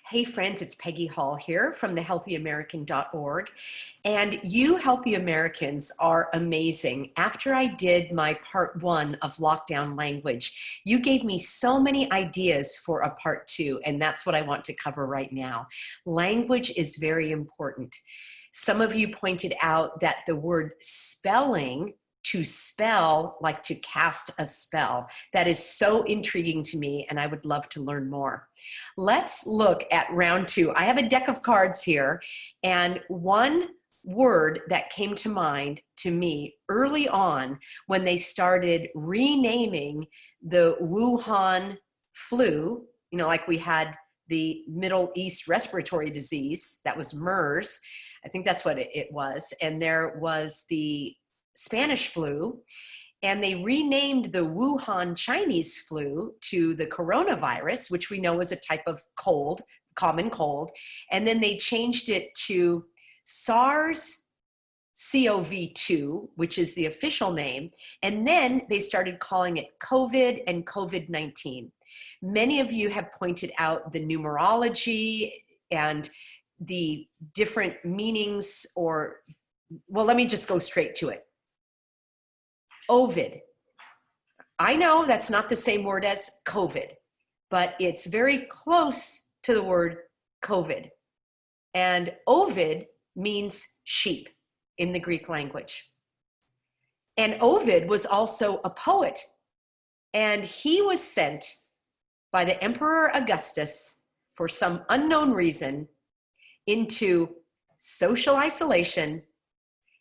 Hey friends, it's Peggy Hall here from thehealthyamerican.org. And you healthy Americans are amazing. After I did my part 1 of lockdown language, you gave me so many ideas for a part 2, and that's what I want to cover right now. Language is very important. Some of you pointed out that the word spelling, to spell, like to cast a spell. That is so intriguing to me, and I would love to learn more. Let's look at round 2. I have a deck of cards here, and one word that came to mind to me early on when they started renaming the Wuhan flu, you know, like we had the Middle East respiratory disease, that was MERS. I think that's what it was. And there was the Spanish flu, and they renamed the Wuhan Chinese flu to the coronavirus, which we know is a type of cold, common cold. And then they changed it to SARS-CoV-2, which is the official name. And then they started calling it COVID and COVID-19. Many of you have pointed out the numerology and the different meanings, or, well, let me just go straight to it. Ovid. I know that's not the same word as COVID, but it's very close to the word COVID. And Ovid means sheep in the Greek language. And Ovid was also a poet, and he was sent by the Emperor Augustus for some unknown reason into social isolation,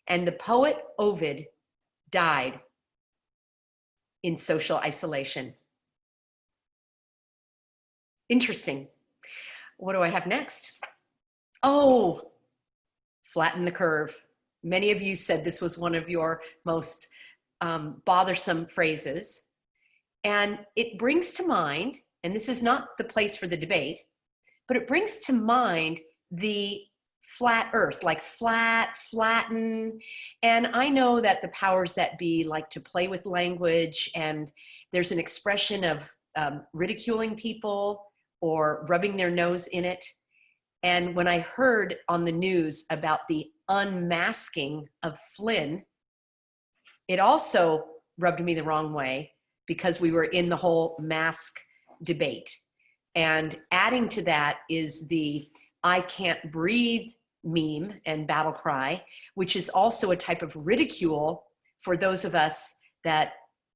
and the poet Ovid died in social isolation. Interesting. What do I have next? Oh, flatten the curve. Many of you said this was one of your most bothersome phrases. And it brings to mind, and this is not the place for the debate, but it brings to mind the flat earth, like flat, flatten. And I know that the powers that be like to play with language, and there's an expression of ridiculing people or rubbing their nose in it. And when I heard on the news about the unmasking of Flynn, it also rubbed me the wrong way, because we were in the whole mask debate. And adding to that is the I can't breathe meme and battle cry, which is also a type of ridicule for those of us that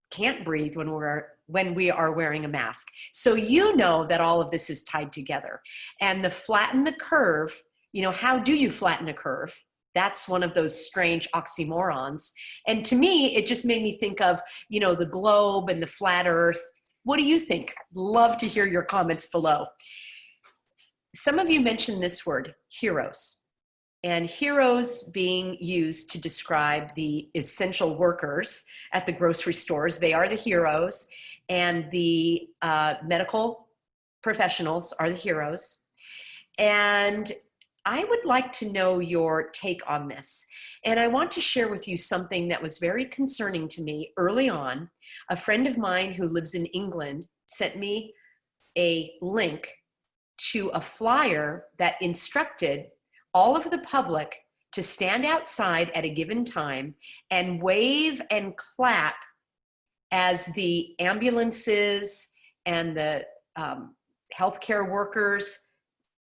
can't breathe when we are wearing a mask. So you know that all of this is tied together. And the flatten the curve, you know, how do you flatten a curve? That's one of those strange oxymorons. And to me, it just made me think of, you know, the globe and the flat earth. What do you think? Love to hear your comments below. Some of you mentioned this word, heroes. And heroes being used to describe the essential workers at the grocery stores. They are the heroes, and the medical professionals are the heroes. And I would like to know your take on this. And I want to share with you something that was very concerning to me early on. A friend of mine who lives in England sent me a link to a flyer that instructed all of the public to stand outside at a given time and wave and clap as the ambulances and the healthcare workers,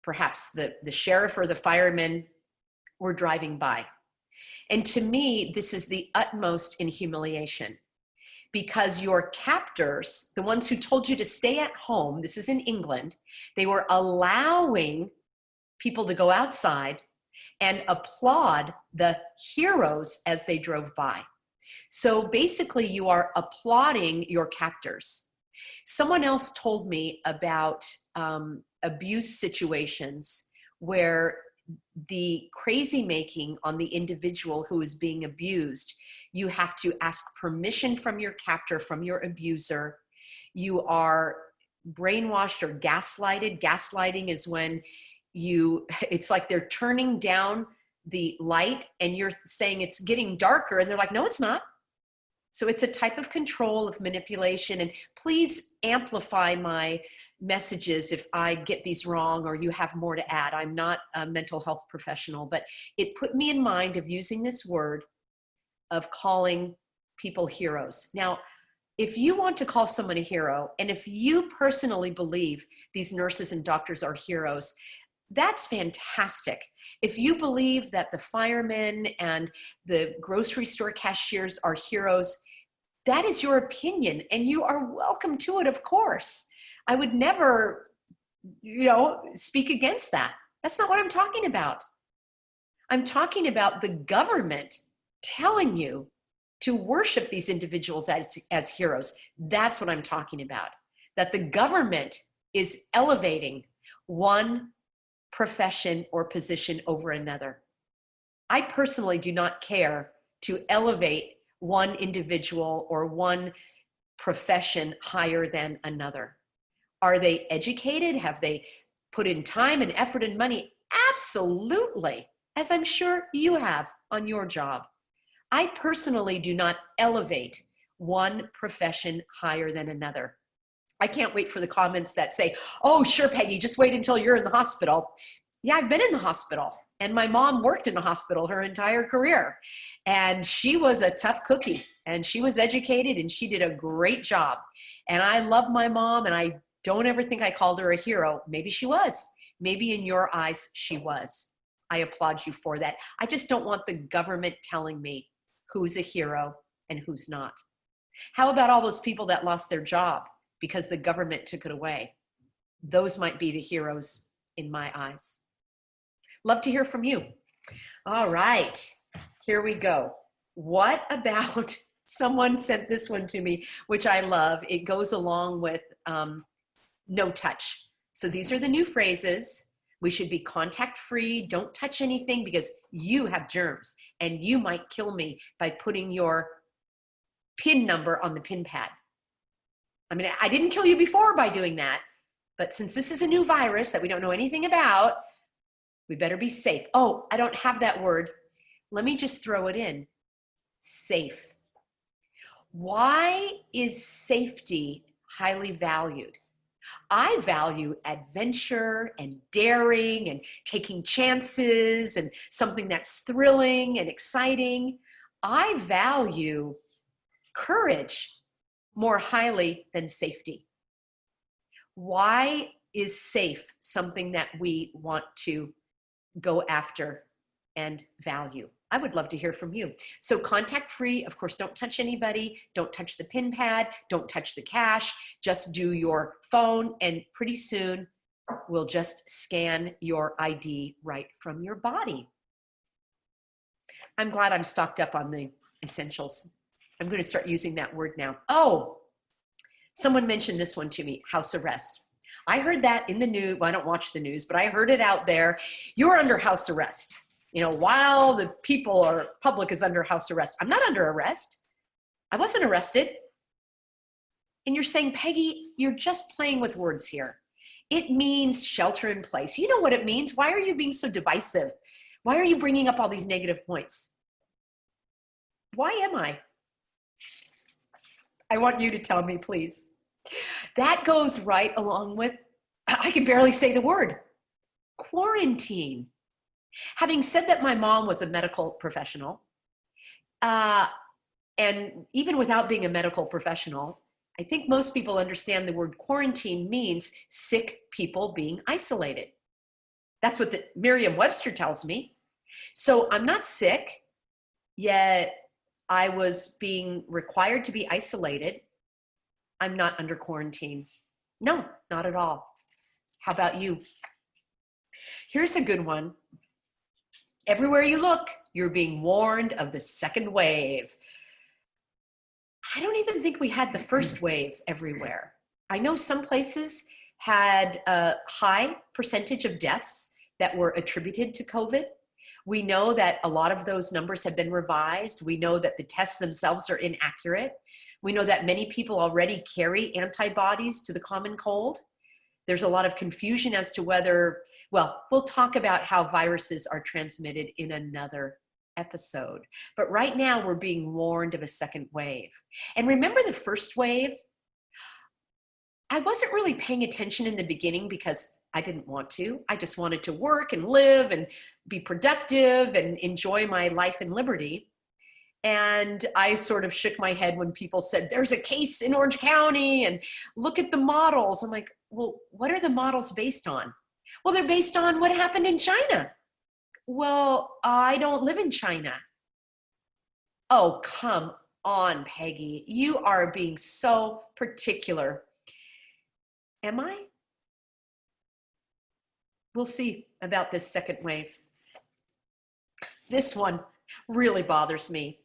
perhaps the sheriff or the firemen, were driving by. And to me, this is the utmost in humiliation, because your captors, the ones who told you to stay at home, this is in England, they were allowing people to go outside and applaud the heroes as they drove by. So basically, you are applauding your captors. Someone else told me about abuse situations where the crazy making on the individual who is being abused, you have to ask permission from your captor, from your abuser. You are brainwashed or gaslighted. Gaslighting is when it's like they're turning down the light and you're saying it's getting darker, and they're like, no, it's not. So it's a type of control, of manipulation, and please amplify my messages if I get these wrong or you have more to add. I'm not a mental health professional, but it put me in mind of using this word of calling people heroes. Now, if you want to call someone a hero, and if you personally believe these nurses and doctors are heroes, that's fantastic. If you believe that the firemen and the grocery store cashiers are heroes, that is your opinion, and you are welcome to it, of course. I would never, speak against that. That's not what I'm talking about. I'm talking about the government telling you to worship these individuals as heroes. That's what I'm talking about. That the government is elevating one profession or position over another. I personally do not care to elevate one individual or one profession higher than another. Are they educated? Have they put in time and effort and money? Absolutely, as I'm sure you have on your job. I personally do not elevate one profession higher than another. I can't wait for the comments that say, oh, sure, Peggy, just wait until you're in the hospital. Yeah, I've been in the hospital, and my mom worked in a hospital her entire career, and she was a tough cookie, and she was educated, and she did a great job. And I love my mom, and I don't ever think I called her a hero. Maybe she was. Maybe in your eyes, she was. I applaud you for that. I just don't want the government telling me who's a hero and who's not. How about all those people that lost their job because the government took it away? Those might be the heroes in my eyes. Love to hear from you. All right, here we go. What about, someone sent this one to me, which I love. It goes along with no touch. So these are the new phrases. We should be contact-free. Don't touch anything because you have germs and you might kill me by putting your PIN number on the PIN pad. I mean, I didn't kill you before by doing that, but since this is a new virus that we don't know anything about, we better be safe. Oh, I don't have that word. Let me just throw it in. Safe. Why is safety highly valued? I value adventure and daring and taking chances and something that's thrilling and exciting. I value courage more highly than safety. Why is safe something that we want to go after and value? I would love to hear from you. So contact free, of course, don't touch anybody, don't touch the PIN pad, don't touch the cash, just do your phone, and pretty soon we'll just scan your ID right from your body. I'm glad I'm stocked up on the essentials. I'm going to start using that word now. Oh, someone mentioned this one to me, house arrest. I heard that in the news. Well, I don't watch the news, but I heard it out there. You're under house arrest. While the public is under house arrest. I'm not under arrest. I wasn't arrested. And you're saying, Peggy, you're just playing with words here. It means shelter in place. You know what it means. Why are you being so divisive? Why are you bringing up all these negative points? Why am I? I want you to tell me, please. That goes right along with, I can barely say the word, quarantine. Having said that, my mom was a medical professional, and even without being a medical professional, I think most people understand the word quarantine means sick people being isolated. That's what the Merriam-Webster tells me. So I'm not sick, yet I was being required to be isolated. I'm not under quarantine. No, not at all. How about you? Here's a good one. Everywhere you look, you're being warned of the second wave. I don't even think we had the first wave everywhere. I know some places had a high percentage of deaths that were attributed to COVID. We know that a lot of those numbers have been revised. We know that the tests themselves are inaccurate. We know that many people already carry antibodies to the common cold. There's a lot of confusion as to whether, well, we'll talk about how viruses are transmitted in another episode. But right now we're being warned of a second wave. And remember the first wave? I wasn't really paying attention in the beginning because I didn't want to. I just wanted to work and live and be productive and enjoy my life and liberty. And I sort of shook my head when people said, there's a case in Orange County and look at the models. I'm like, well, what are the models based on? Well, they're based on what happened in China. Well, I don't live in China. Oh, come on, Peggy. You are being so particular. Am I? We'll see about this second wave. This one really bothers me.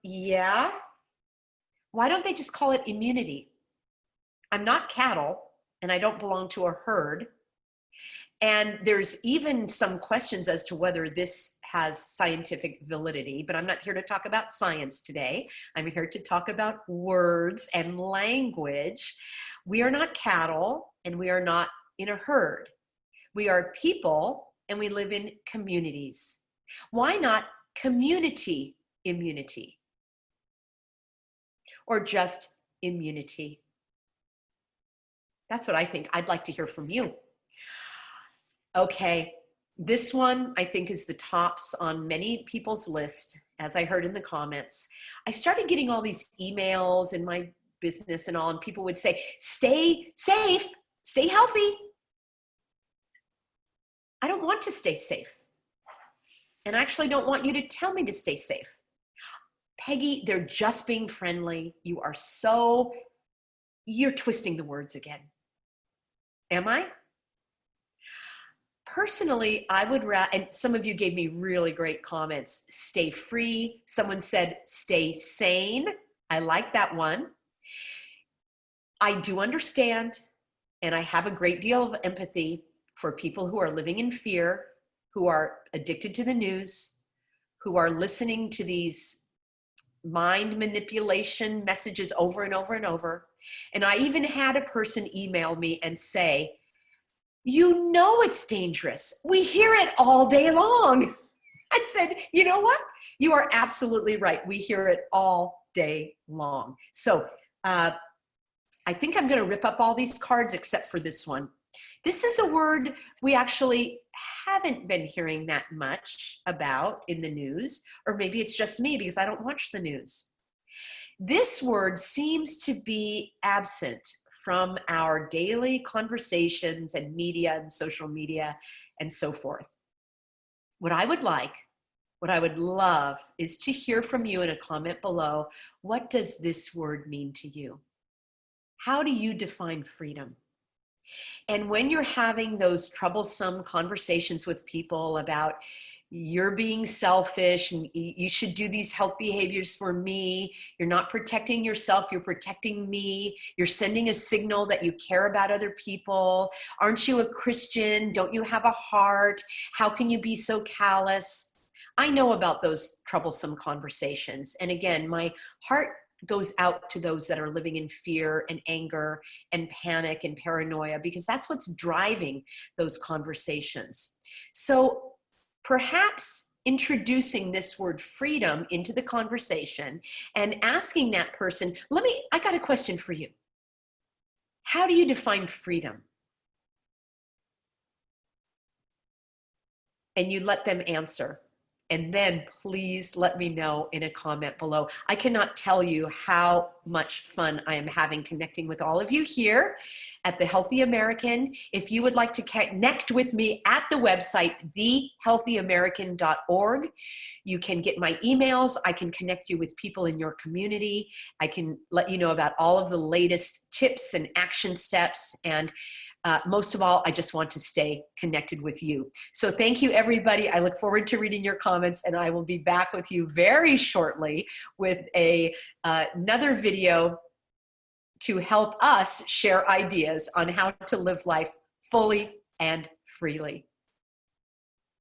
Yeah. Why don't they just call it immunity? I'm not cattle and I don't belong to a herd. And there's even some questions as to whether this has scientific validity, but I'm not here to talk about science today. I'm here to talk about words and language. We are not cattle and we are not in a herd. We are people and we live in communities. Why not community immunity? Or just immunity? That's what I think. I'd like to hear from you. Okay, this one I think is the tops on many people's list, as I heard in the comments. I started getting all these emails in my business and all, and people would say, stay safe, stay healthy. I don't want to stay safe. And I actually don't want you to tell me to stay safe. Peggy, they're just being friendly. You're twisting the words again. Am I? Personally, I would rather, and some of you gave me really great comments, stay free. Someone said, stay sane. I like that one. I do understand, and I have a great deal of empathy for people who are living in fear, who are addicted to the news, who are listening to these mind manipulation messages over and over and over. And I even had a person email me and say, you know it's dangerous. We hear it all day long. I said, you know what? You are absolutely right. We hear it all day long. So I think I'm going to rip up all these cards except for this one. This is a word we actually haven't been hearing that much about in the news, or maybe it's just me because I don't watch the news. This word seems to be absent from our daily conversations and media and social media and so forth. What I would love is to hear from you in a comment below. What does this word mean to you? How do you define freedom? And when you're having those troublesome conversations with people about you're being selfish and you should do these health behaviors for me, you're not protecting yourself, you're protecting me, you're sending a signal that you care about other people, aren't you a Christian, don't you have a heart, how can you be so callous? I know about those troublesome conversations. And again, my heart goes out to those that are living in fear and anger and panic and paranoia, because that's what's driving those conversations. So perhaps introducing this word freedom into the conversation and asking that person, I got a question for you. How do you define freedom? And you let them answer. And then please let me know in a comment below. I cannot tell you how much fun I am having connecting with all of you here at The Healthy American. If you would like to connect with me at the website, thehealthyamerican.org, you can get my emails. I can connect you with people in your community. I can let you know about all of the latest tips and action steps. And most of all, I just want to stay connected with you. So thank you, everybody. I look forward to reading your comments, and I will be back with you very shortly with another video to help us share ideas on how to live life fully and freely.